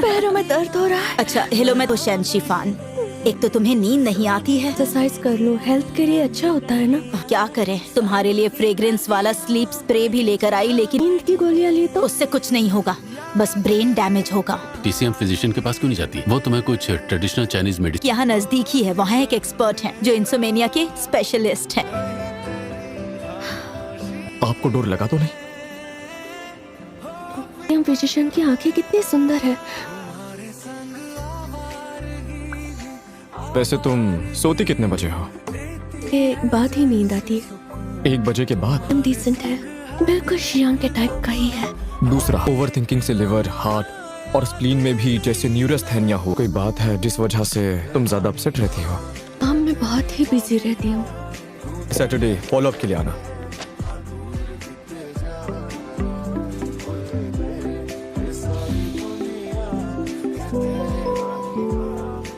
पैरों में दर्द हो रहा है। अच्छा हेलो, मैं हुसैन शिफान। एक तो तुम्हें नींद नहीं आती है। एक्सरसाइज कर लो, हेल्थ के लिए अच्छा होता है ना। क्या करें, तुम्हारे लिए फ्रेग्रेंस वाला स्लीप स्प्रे भी लेकर आई, लेकिन नींद की गोलियां ली तो उससे कुछ नहीं होगा, बस ब्रेन डैमेज होगा। टीसीएम फिजिशियन के पास क्यों नहीं जाती? वो तुम्हें कुछ ट्रेडिशनल चाइनीज मेडिसिन। यहाँ नजदीक ही है, वहाँ एक एक्सपर्ट हैं जो इंसोमेनिया के स्पेशलिस्ट हैं। आपको डर लगा तो नहीं? हम फिजिशियन की आंखें कितनी सुंदर है। वैसे तुम सोती कितने बजे हो? के बाद ही नींद आती है। 1 बजे के बाद? तुम डिसेंट है, बिल्कुल शियांग के टाइप का ही है। दूसरा, ओवर थिंकिंग से लिवर, हार्ट और स्प्लीन में भी जैसे न्यूरोस्थेनिया हो। कोई बात है जिस वजह से तुम ज्यादा अपसेट रहती हो? काम में बहुत ही बिजी रहती हूँ। सैटरडे फॉलोअप के लिए आना।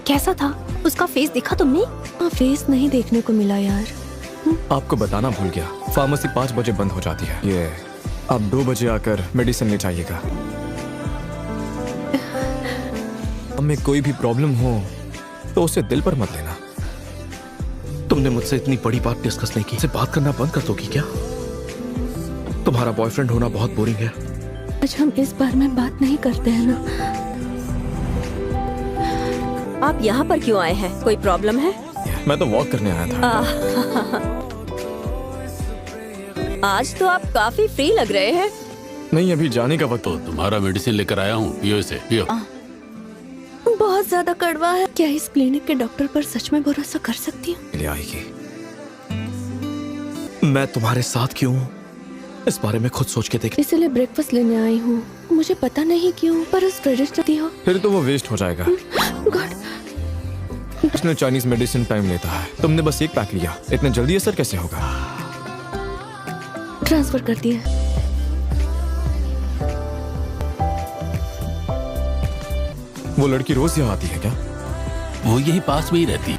कैसा था? उसका फेस देखा तुमने? फेस नहीं देखने को मिला यार। आपको बताना भूल गया, फार्मेसी 5 बजे बंद हो जाती है। ये आप 2 बजे आकर मेडिसिन ले जाइएगा। हमें कोई भी प्रॉब्लम हो तो उसे दिल पर मत लेना। तुमने मुझसे इतनी बड़ी बात डिस्कस नहीं की, इसे बात करना बंद कर दोगी क्या? तुम्हारा बॉयफ्रेंड होना बहुत बोरिंग है। आज हम इस बारे में बात नहीं करते हैं ना। आप यहाँ पर क्यों आए हैं? कोई प्रॉब्लम है? मैं तो वॉक करने आया था। आज तो आप काफी फ्री लग रहे हैं। नहीं, अभी जाने का वक्त। तो तुम्हारा मेडिसिन लेकर आया हूँ, पियो इसे, पियो। बहुत ज्यादा कड़वा है। क्या इस क्लिनिक के डॉक्टर पर सच में भरोसा कर सकती हूँ? ले आएगी। मैं तुम्हारे साथ क्यों हूँ इस बारे में खुद सोच के देख। इसलिए ब्रेकफास्ट लेने आई हूँ। मुझे पता नहीं क्यों, पर उस ट्रेडिशनल हो। फिर तो वो वेस्ट हो जाएगा। God, traditional Chinese medicine time लेता है। तुमने बस 1 पैक लिया, इतने जल्दी असर कैसे होगा? ट्रांसफर कर दिया। वो लड़की रोज यहाँ आती है क्या? वो यही पास में ही रहती।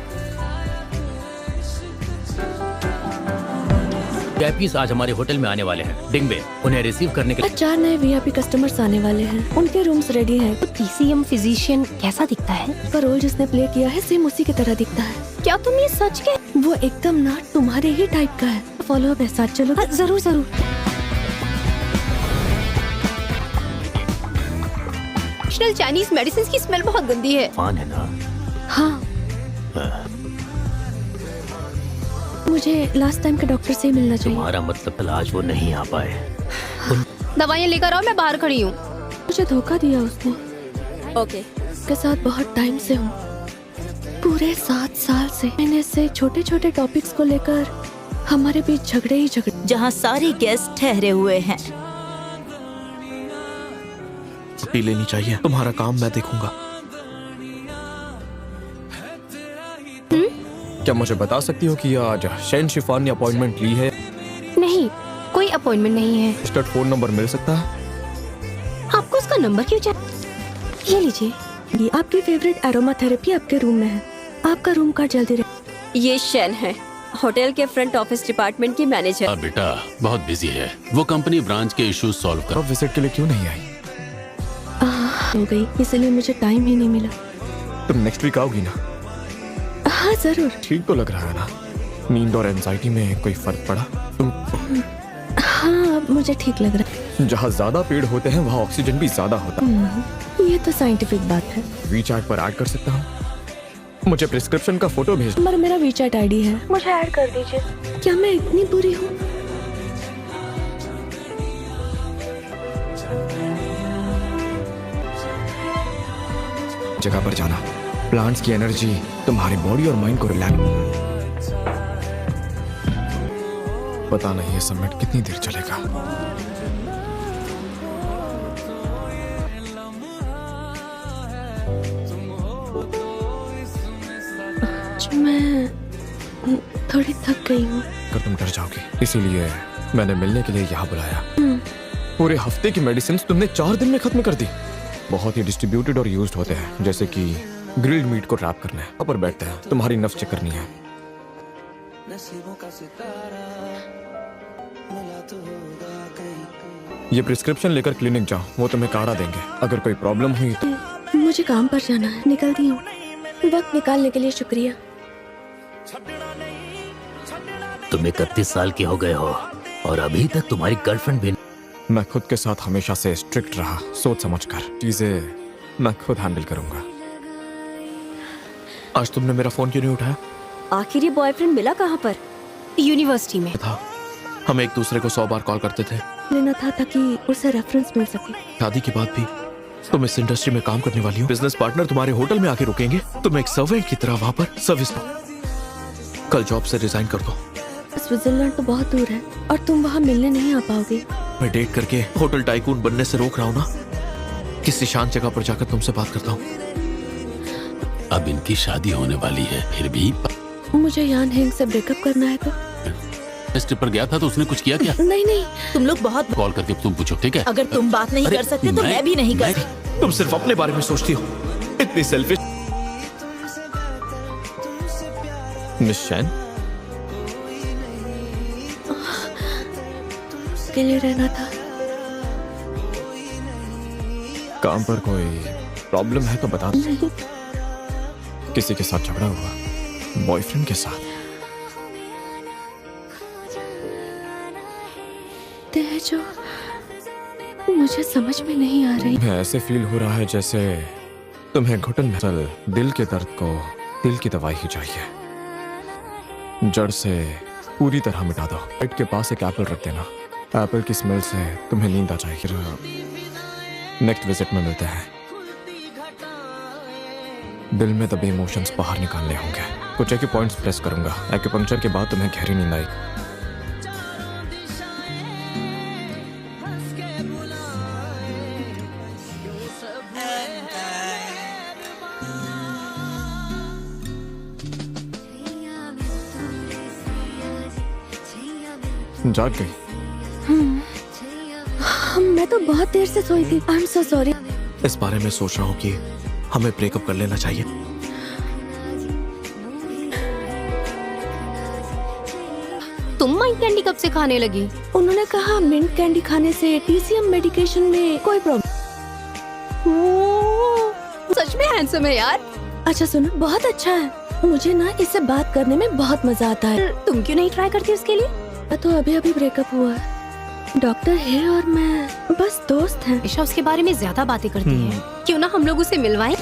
वीआईपीज़ आज हमारे होटल में आने वाले हैं। डिंगबे, उन्हें रिसीव करने के लिए 4 नए वीआईपी कस्टमर्स आने वाले हैं। उनके रूम्स रेडी हैं। टीसीएम फिजिशियन कैसा दिखता है? उसका रोल जिसने प्ले किया है सेम उसी की तरह दिखता है। क्या तुम ये सच कह? वो एकदम ना तुम्हारे ही टाइप का है। फॉलो अप है, साथ चलो। जरूर जरूर। चाइनीज मेडिसिन की स्मेल बहुत गंदी है। फान है ना? हाँ, मुझे लास्ट टाइम के डॉक्टर से ही मिलना चाहिए। तुम्हारा मतलब आज वो नहीं आ पाए। दवाइयाँ लेकर आओ, मैं बाहर खड़ी हूँ। मुझे धोखा दिया उसने। ओके। उसके साथ बहुत टाइम से हूँ, पूरे 7 साल से। मैंने से छोटे छोटे टॉपिक्स को लेकर हमारे बीच झगड़े ही झगड़े। जहाँ सारे गेस्ट ठहरे हुए हैं। छुट्टी लेनी चाहिए। तुम्हारा काम मैं देखूंगा। क्या मुझे बता सकती हो कि आज शैन शिफान ने अपॉइंटमेंट ली है? नहीं, कोई अपॉइंटमेंट नहीं है। रजिस्टर्ड फोन नंबर मिल सकता है? आपको उसका नंबर क्यों चाहिए? ये लीजिए, ये आपकी फेवरेट एरोमा थेरेपी आपके रूम में है। आपका रूम कार्ड जल्दी रहे। ये शैन है, होटल के फ्रंट ऑफिस डिपार्टमेंट की मैनेजर। बेटा बहुत बिजी है, वो कंपनी ब्रांच के इश्यूज सॉल्व कर। अब विजिट के लिए क्यों नहीं आई? हो गई, इसलिए मुझे टाइम ही नहीं मिला। तुम नेक्स्ट वीक आओगी ना? हाँ जरूर। ठीक तो लग रहा है ना? नींद और एंजाइटी में कोई फर्क पड़ा? तुम हाँ, अब मुझे ठीक लग रहा है। जहाँ ज्यादा पेड़ होते हैं वहाँ ऑक्सीजन भी ज्यादा होता है। ये तो साइंटिफिक बात है। वीचैट पर ऐड कर सकता हूँ? मुझे प्रिस्क्रिप्शन का फोटो भेज। नंबर मेरा वीचैट आईडी है, मुझे ऐड कर दीजिए। क्या मैं इतनी बुरी हूँ? जगह पर जाना, प्लांट्स की एनर्जी तुम्हारी बॉडी और माइंड को रिलैक्स। पता नहीं ये समिट कितनी देर चलेगा। मैं थोड़ी थक गई हूँ। कर तुम डर जाओगी, इसीलिए मैंने मिलने के लिए यहाँ बुलाया। पूरे हफ्ते की मेडिसिन तुमने 4 दिन में खत्म कर दी। बहुत ही डिस्ट्रीब्यूटेड और यूज्ड होते हैं, जैसे कि ग्रिल्ड मीट को रैप करना है। ऊपर बैठते हैं, तुम्हारी नफ्स चेक करनी है। नसीबों का सितारा मिला तो होगा कहीं। ये प्रिस्क्रिप्शन लेकर क्लिनिक जाओ, वो तुम्हें काढ़ा देंगे। अगर कोई प्रॉब्लम हुई तो मुझे काम पर जाना है, निकलती हूँ। वक्त निकालने के लिए शुक्रिया। तुम 31 साल के हो गए हो और अभी तक तुम्हारी गर्लफ्रेंड भी। मैं खुद के साथ हमेशा से स्ट्रिक्ट रहा, सोच समझकर। चीजें मैं खुद हैंडल करूंगा। आज तुमने मेरा फोन क्यों नहीं उठाया? आखिर ये बॉयफ्रेंड मिला कहाँ पर? यूनिवर्सिटी में था, हम एक दूसरे को 100 बार कॉल करते थे। लेना था ताकि उसे रेफरेंस मिल सके। शादी के बाद भी तुम इस इंडस्ट्री में काम करने वाली हो। बिजनेस पार्टनर तुम्हारे होटल में आके रुकेंगे, तुम एक सर्वेंट की तरह वहां पर सर्विस दो। कल जॉब से रिजाइन कर दो। स्विट्जरलैंड तो बहुत दूर है और तुम वहाँ मिलने नहीं आ पाओगे। मैं डेट करके होटल टाइकून बनने से रोक रहा हूँ ना। किसी शांत जगह पर जाकर तुमसे बात करता हूँ। अब इनकी शादी होने वाली है, फिर भी मुझे यान हेंग से ब्रेकअप करना है तो। टेस्ट पर गया था तो उसने कुछ किया क्या? नहीं नहीं, तुम लोग बहुत। कॉल करके तुम पूछो, ठीक है? अगर तुम बात नहीं अरे, कर सकते तो मैं भी नहीं कर सकती। तुम सिर्फ अपने बारे में सोचती हो, इतनी सेल्फिश। मिस शैन, के लिए रहना था। काम पर कोई प्रॉब्लम है तो बता दो। नहीं, किसी के साथ झगड़ा हुआ? बॉयफ्रेंड के साथ? जो मुझे समझ में नहीं आ रही। तुम्हें ऐसे फील हो रहा है जैसे तुम्हें घुटन में चल दिल के दर्द को दिल की दवाई ही चाहिए। जड़ से पूरी तरह मिटा दो। बेड के पास एक एप्पल रख देना, एप्पल की स्मेल से तुम्हें नींद आ जाएगी। नेक्स्ट विजिट में मिलते हैं। दिल में दबे इमोशंस बाहर निकालने होंगे। कुछ एक्यूपॉइंट्स प्रेस करूंगा। एक्यूपंक्चर के बाद तुम्हें गहरी नींद आएगी। जाग गई? मैं तो बहुत देर से सोई थी। I am so sorry. इस बारे में सोच रहा हूँ कि हमें ब्रेकअप कर लेना चाहिए। तुम माइंड कैंडी कब से खाने लगी? उन्होंने कहा मिंट कैंडी खाने से TCM मेडिकेशन में कोई प्रॉब्लम। सच में हैंडसम है यार। अच्छा सुनो, बहुत अच्छा है। मुझे ना इससे बात करने में बहुत मजा आता है। तुम क्यों नहीं ट्राई करती उसके लिए? तो अभी अभी ब्रेकअप हुआ है। डॉक्टर है और मैं बस दोस्त हैं। ईशा उसके बारे में ज्यादा बातें करती है। क्यों ना हम लोग उसे मिलवाएं?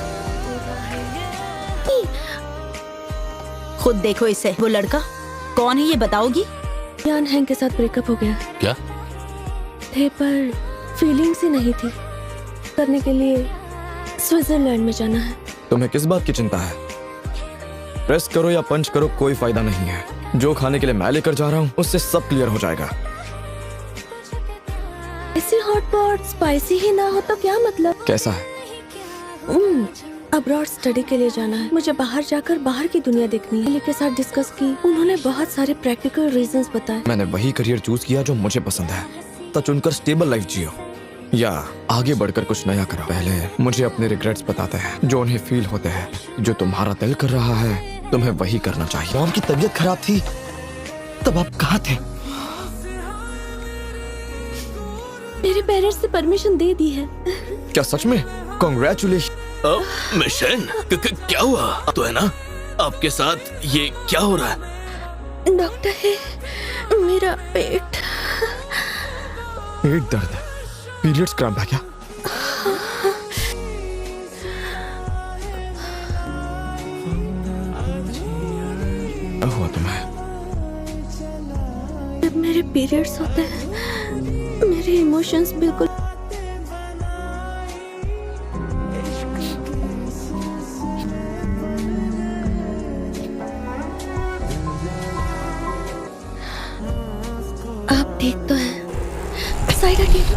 खुद देखो इसे। वो लड़का कौन है ये बताओगी? यान हैंग के साथ ब्रेकअप हो गया। क्या? थे पर फीलिंग्स ही नहीं थी। करने के लिए स्विट्जरलैंड में जाना है। तुम्हें किस बात की चिंता है? प्रेस करो या पंच करो, कोई फायदा नहीं है। जो खाने के लिए मैं लेकर जा रहा हूँ उससे सब क्लियर हो जाएगा। ऐसी हॉट पॉट स्पाइसी ही ना हो तो क्या मतलब? कैसा है? अब्रॉड स्टडी के लिए जाना है। मुझे बाहर जाकर बाहर की दुनिया देखनी है। अली के साथ डिस्कस की, उन्होंने बहुत सारे प्रैक्टिकल रीजंस बताए। मैंने वही करियर चूज किया जो मुझे पसंद है। तो चुनकर स्टेबल लाइफ जियो या आगे बढ़कर कुछ नया करो। पहले मुझे अपने रिग्रेट्स बताते हैं जो उन्हें फील होते हैं। जो तुम्हारा दिल कर रहा है तुम्हें वही करना चाहिए। मॉम की तबीयत खराब थी तब आप कहाँ थे? मेरे पेरेंट्स से परमिशन दे दी है। क्या सच में? कांग्रेचुलेशन। मिशन क्या हुआ? तो है ना आपके साथ ये क्या हो रहा है? डॉक्टर है, मेरा पेट दर्द है। पीरियड्स क्रैम्प है क्या? क्या हुआ तुम्हें? जब मेरे पीरियड्स होते हैं मेरे इमोशंस बिल्कुल आप ठीक तो हैं? साइडा ठीक?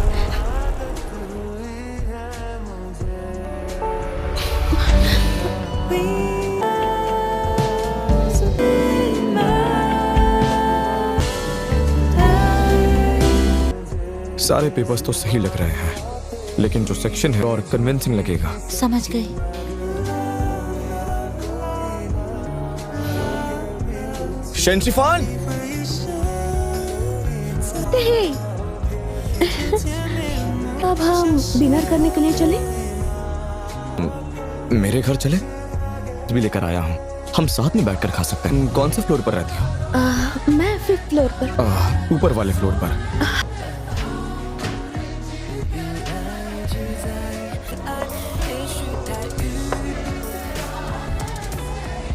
सारे पेपर्स तो सही लग रहे हैं लेकिन जो सेक्शन है और कन्विंसिंग लगेगा। समझ गई। हे अब हम डिनर करने के लिए चले? मेरे घर चले? भी लेकर आया हूँ, हम साथ में बैठकर खा सकते हैं। कौन से फ्लोर पर रहती हो? मैं 5th फ्लोर पर। ऊपर वाले फ्लोर पर।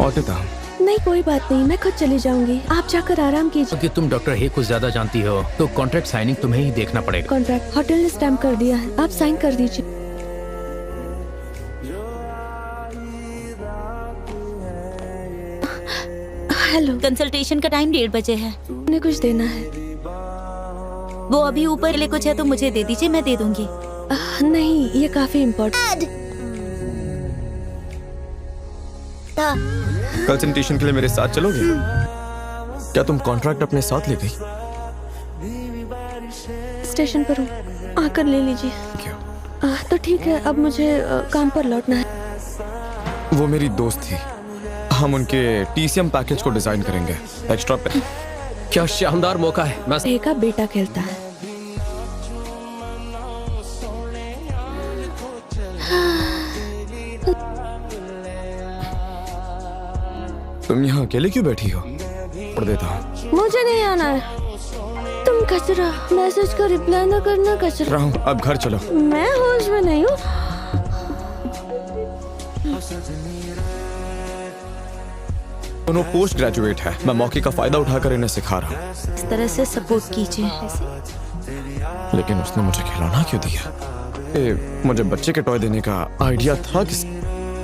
ऑटिता, नहीं कोई बात नहीं, मैं खुद चली जाऊंगी, आप जाकर आराम कीजिए। क्योंकि तुम डॉक्टर हे को ज्यादा जानती हो तो कॉन्ट्रैक्ट साइनिंग तुम्हें ही देखना पड़ेगा। कॉन्ट्रैक्ट होटल ने स्टैम्प कर दिया है, आप साइन कर दीजिए। हेलो, कंसल्टेशन का टाइम 1:30 बजे है। उन्हें कुछ देना है। वो अभी ऊपर ले कुछ है तो मुझे दे दीजिए, मैं दे दूंगी। नहीं, ये काफी इम्पोर्टेंट। कंसल्टेशन के लिए मेरे साथ चलोगे? क्या तुम कॉन्ट्रैक्ट अपने साथ ले गई? स्टेशन पर हूँ, आकर ले लीजिए। क्यों? तो ठीक है, अब मुझे काम पर लौटना है। वो मेरी दोस्त थी, हम उनके TCM पैकेज को डिजाइन करेंगे। एक्स्ट्रा पे। क्या शानदार मौका है। मैं रे का बेटा खेलता है। तुम यहाँ अकेले क्यों बैठी हो? पढ़ देता हूँ। मुझे नहीं आना है। तुम कचरा, मैसेज का रिप्लाई ना करना कचरा। राहु, अब घर चलो। मैं होश में नहीं हूँ। दोनों पोस्ट ग्रेजुएट है, मैं मौके का फायदा उठाकर इन्हें सिखा रहा हूँ। इस तरह से सपोर्ट कीजिए। लेकिन उसने मुझे खिलौना क्यों दिया? मुझे बच्चे के टॉय देने का आइडिया था किस?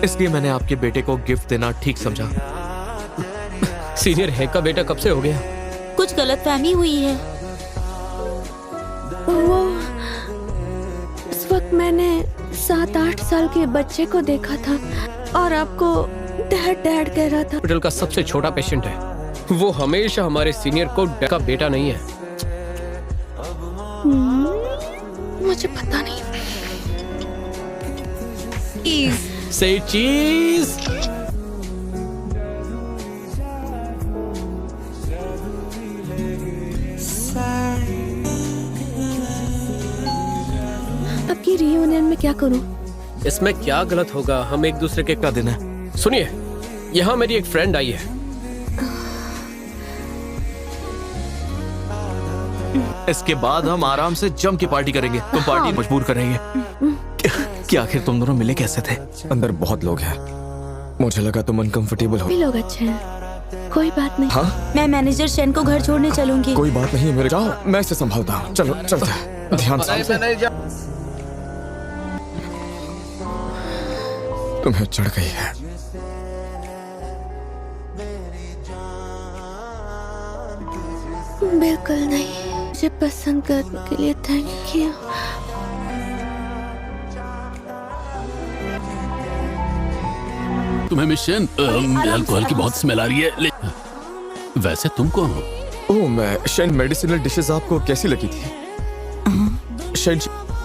इसलिए मैंने आपके बेटे को गिफ्ट देना ठीक समझा। सीनियर हे का बेटा कब से हो गया? कुछ गलतफहमी हुई है। वो उस वक्त मैंने 7-8 साल के बच्चे को देखा था और आपको डैड डैड कह रहा था। हॉस्पिटल का सबसे छोटा पेशेंट है वो, हमेशा हमारे सीनियर को का बेटा नहीं है। मुझे पता नहीं। से चीज। अब की रियूनियन में क्या करूं? इसमें क्या गलत होगा? हम एक दूसरे के क्या दिन है। सुनिए, यहाँ मेरी एक फ्रेंड आई है। इसके बाद हम आराम से जम के पार्टी करेंगे। तुम पार्टी मजबूर करेंगे। क्या आखिर तुम दोनों मिले कैसे थे? अंदर बहुत लोग हैं, मुझे लगा तुम अनकंफर्टेबल हो। भी लोग अच्छे हैं, कोई बात नहीं। हाँ, मैं मैनेजर शेन को घर छोड़ने चलूंगी। कोई बात नहीं, मेरे जाओ, मैं इसे संभालता हूँ। चलो चलते हैं, ध्यान से। तुम्हें चढ़ गई है। बिल्कुल नहीं, मुझे पसंद करने के लिए थैंक यू। तुम्हें मिशन अल्कोहल की बहुत स्मेल आ रही है। वैसे तुम कौन हो? ओह, मैं शेन। मेडिसिनल डिशेस आपको कैसी लगी थी? शेन,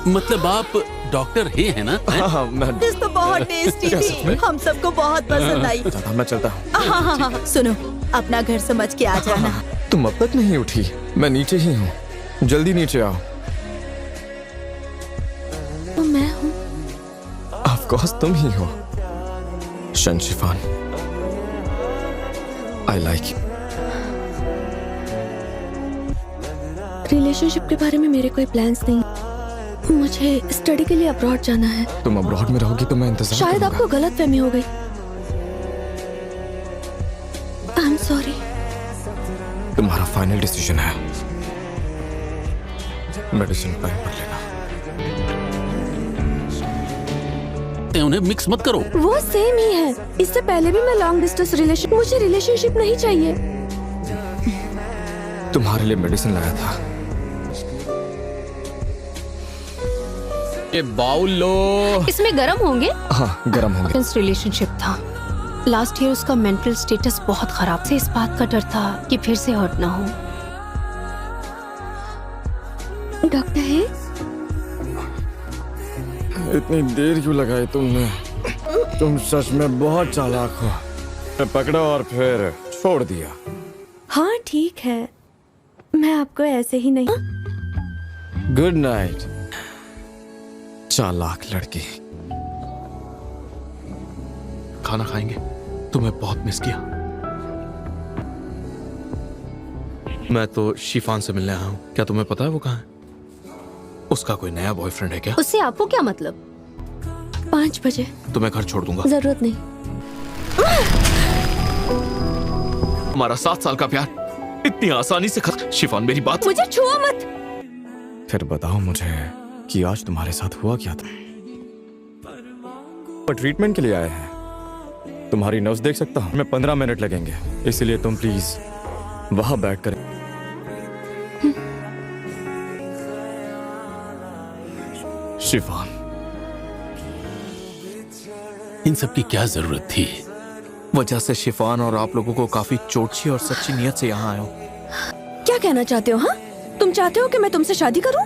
मतलब आप डॉक्टर हे है ना? हाँ, मैं तो बहुत टेस्टी थी, हम सबको बहुत पसंद आई। मैं चलता हूँ। हाँ, सुनो, अपना घर समझ के आ जाना। तुम अब तक नहीं उठी? मैं नीचे ही हूँ, जल्दी नीचे आओ। तो मैं हूँ। ऑफ कोर्स तुम ही हो, शन Shifan. I like you. Relationship के बारे में मेरे कोई प्लान्स नहीं। मुझे स्टडी के लिए अब्रॉड जाना है। तुम अब्रॉड में रहोगी तो मैं इंतजार शायद करूंगा। आपको गलतफहमी हो गई। I am sorry. तुम्हारा फाइनल डिसीजन है। मेडिसिन टाइम पर लेना। उन्हें मिक्स मत करो। वो सेम ही है। इससे पहले भी मैं लॉन्ग डिस्टेंस रिलेशन, मुझे रिलेशनशिप नहीं चाहिए। तुम्हारे लिए मेडिसिन लाया था। ये बाउल लो। इसमें गर्म होंगे। हाँ, गर्म होंगे। रिलेशनशिप था लास्ट ईयर। उसका मेंटल स्टेटस बहुत खराब से, इस बात का डर था कि फिर से हर्ट ना हो। डॉक्टर है? इतनी देर क्यों लगाई तुमने? तुम सच में बहुत चालाक हो। पकड़ा और फिर छोड़ दिया। हाँ ठीक है, मैं आपको ऐसे ही नहीं। Good night. चालाक लड़की। खाना खाएंगे? तुम्हें बहुत मिस किया। मैं तो शिफान से मिलने आया हूँ। क्या तुम्हें पता है वो कहाँ है? उसका कोई नया बॉयफ्रेंड है क्या? उससे आपको क्या मतलब? 5 बजे। तो मैं घर छोड़ दूंगा। जरूरत नहीं। हमारा 7 साल का प्यार इतनी आसानी से खत्म। शिफान मेरी बात। मुझे छुआ मत। फिर बताओ मुझे कि आज तुम्हारे साथ हुआ क्या था? पर ट्रीटमेंट के लिए आए हैं। तुम्हारी नब्ज देख सकता हूँ। मैं 15 मिनट लगेंगे, इसलिए तुम प्लीज वहां बैठ कर। शिफान, इन सब की क्या जरूरत थी? वजह से शिफान और आप लोगों को काफी चोटची और सच्ची नियत से यहाँ आया हूँ। क्या कहना चाहते हो? हाँ, तुम चाहते हो कि मैं तुमसे शादी करूं?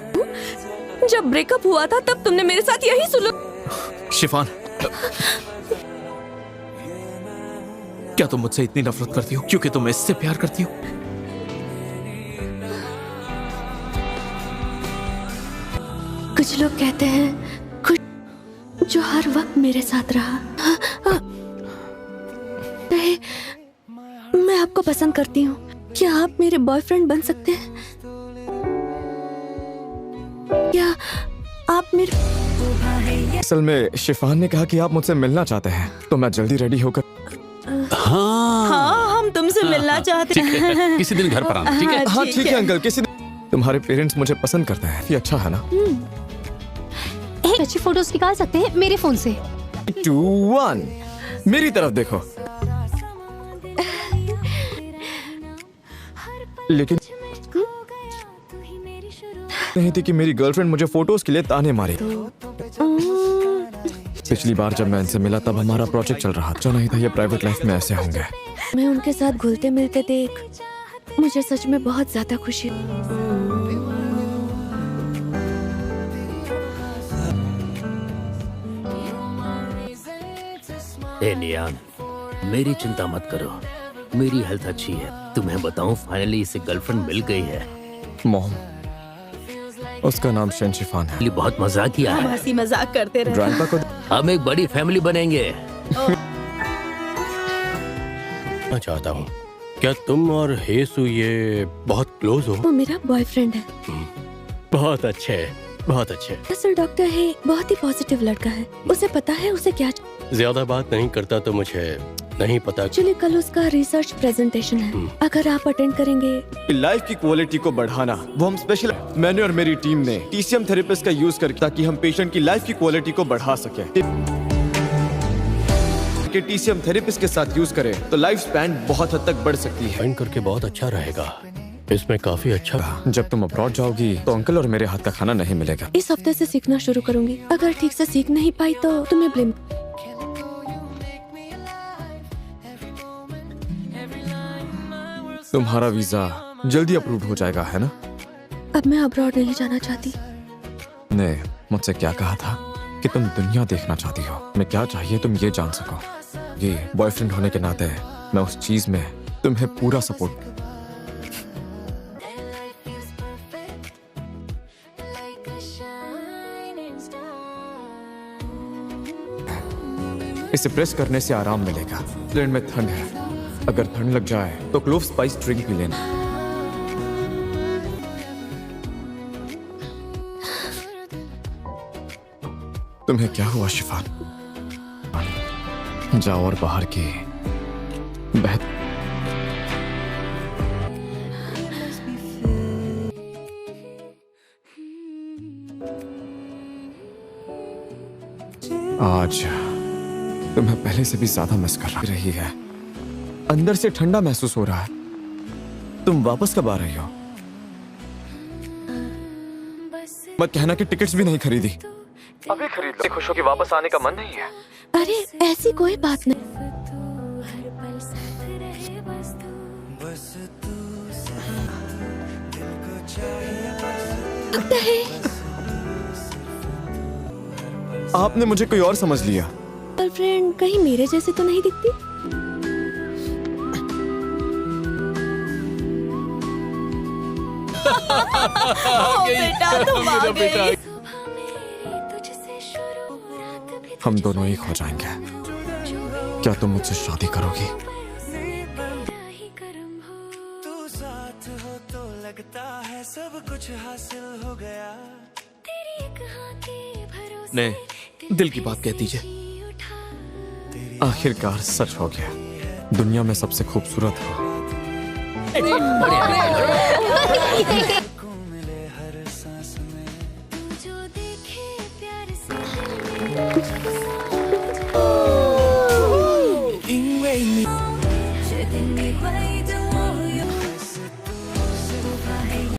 जब ब्रेकअप हुआ था तब तुमने मेरे साथ यही सुलूक। शिफान, क्या तुम मुझसे इतनी नफरत करती हो क्योंकि तुम इससे प्यार करती हो? कुछ लोग कहते हैं कुछ जो हर वक्त मेरे साथ रहा। नहीं, मैं आपको पसंद करती हूँ। क्या आप मेरे बॉयफ्रेंड बन सकते हैं? क्या आप मेरे... असल में शिफान ने कहा कि आप मुझसे मिलना चाहते हैं, तो मैं जल्दी रेडी होकर। हाँ, हम तुमसे मिलना चाहते ठीक है, किसी दिन घर पर आना, ठीक है? हाँ ठीक है अंकल, किसी दिन। तुम्हारे पेरेंट्स मुझे पसंद करते हैं, ये अच्छा है ना? एक अच्छी फोटोज निकाल सकते हैं मेरे फोन से। 2 1 मेरी तरफ देखो। लेकिन नहीं थी कि मेरी गर्लफ्रेंड मुझे फोटोज के लिए ताने मारे। पिछली बार जब मैं इनसे मिला तब हमारा प्रोजेक्ट चल रहा था। जो नहीं था ये प्राइवेट लाइफ में ऐसे होंगे। मैं उनके साथ घुलते मिलते देख मुझे सच में बहुत ज्यादा खुशी। ए नियान, मेरी चिंता मत करो, मेरी हेल्थ अच्छी है। तुम्हें बताऊं, फाइनली इसे गर्लफ्रेंड मिल गई है। मॉम, उसका नाम शिफान है। ये बहुत मजाक किया हम है। हंसी मजाक करते रहे। ग्रैंडपा को हम एक बड़ी फैमिली बनेंगे। मैं चाहता हूँ, क्या तुम और हेसु ये बहुत क्लोज हो? वो मेरा बॉयफ्रेंड है। बहुत अच्छे, बहुत अच्छे। दरअसल डॉक्टर है बहुत ही पॉजिटिव लड़का है। उसे पता है उसे क्या। ज्यादा बात नहीं करता तो मुझे नहीं पता। एक्चुअली कल उसका रिसर्च प्रेजेंटेशन है। अगर आप अटेंड करेंगे। लाइफ की क्वालिटी को बढ़ाना वो हम स्पेशल, मैंने और मेरी टीम ने टीसीएम थेरेपिस्ट का यूज करके, ताकि हम पेशेंट की लाइफ की क्वालिटी को बढ़ा सके। कि टीसीएम थेरेपिस्ट के साथ यूज करें तो लाइफ स्पैन बहुत हद तक बढ़ सकती है। ज्वाइन करके बहुत अच्छा रहेगा। इसमें काफी अच्छा। जब तुम अब्रॉड जाओगी तो अंकल और मेरे हाथ का खाना नहीं मिलेगा। इस हफ्ते से सीखना शुरू करूंगी। अगर ठीक से सीख नहीं पाई तो तुम्हें ब्लेम। तुम्हारा वीजा जल्दी अप्रूव हो जाएगा, है ना? अब मैं अब्रॉड नहीं जाना चाहती। ने मुझसे क्या कहा था कि तुम दुनिया देखना चाहती हो। मैं क्या चाहिए तुम ये जान सको। ये बॉयफ्रेंड होने के नाते मैं उस चीज में तुम्हें पूरा सपोर्ट। इसे प्रेस करने से आराम मिलेगा। प्लेन में ठंड है, अगर ठंड लग जाए तो क्लोव स्पाइस ड्रिंक पी लेना। तुम्हें क्या हुआ शिफान? जाओ और बाहर की आज तुम्हें पहले से भी ज्यादा मिस कर रही है। अंदर से ठंडा महसूस हो रहा है। तुम वापस कब आ रही हो? मत कहना कि टिकट्स भी नहीं खरीदी। अभी खरीद लो। खुश हो कि वापस आने का मन नहीं है। अरे ऐसी कोई बात नहीं। आपने मुझे कोई और समझ लिया। गर्लफ्रेंड कहीं मेरे जैसे तो नहीं दिखती? बेटा तुम आ गए। हम दोनों एक हो जाएंगे। क्या तुम मुझसे शादी करोगी? तू साथ हो तो लगता है सब कुछ हासिल हो गया। ने दिल की बात कह दीजिए। आखिरकार सच हो गया, दुनिया में सबसे खूबसूरत हो। को मिले हर सांस में जो देखे प्यार से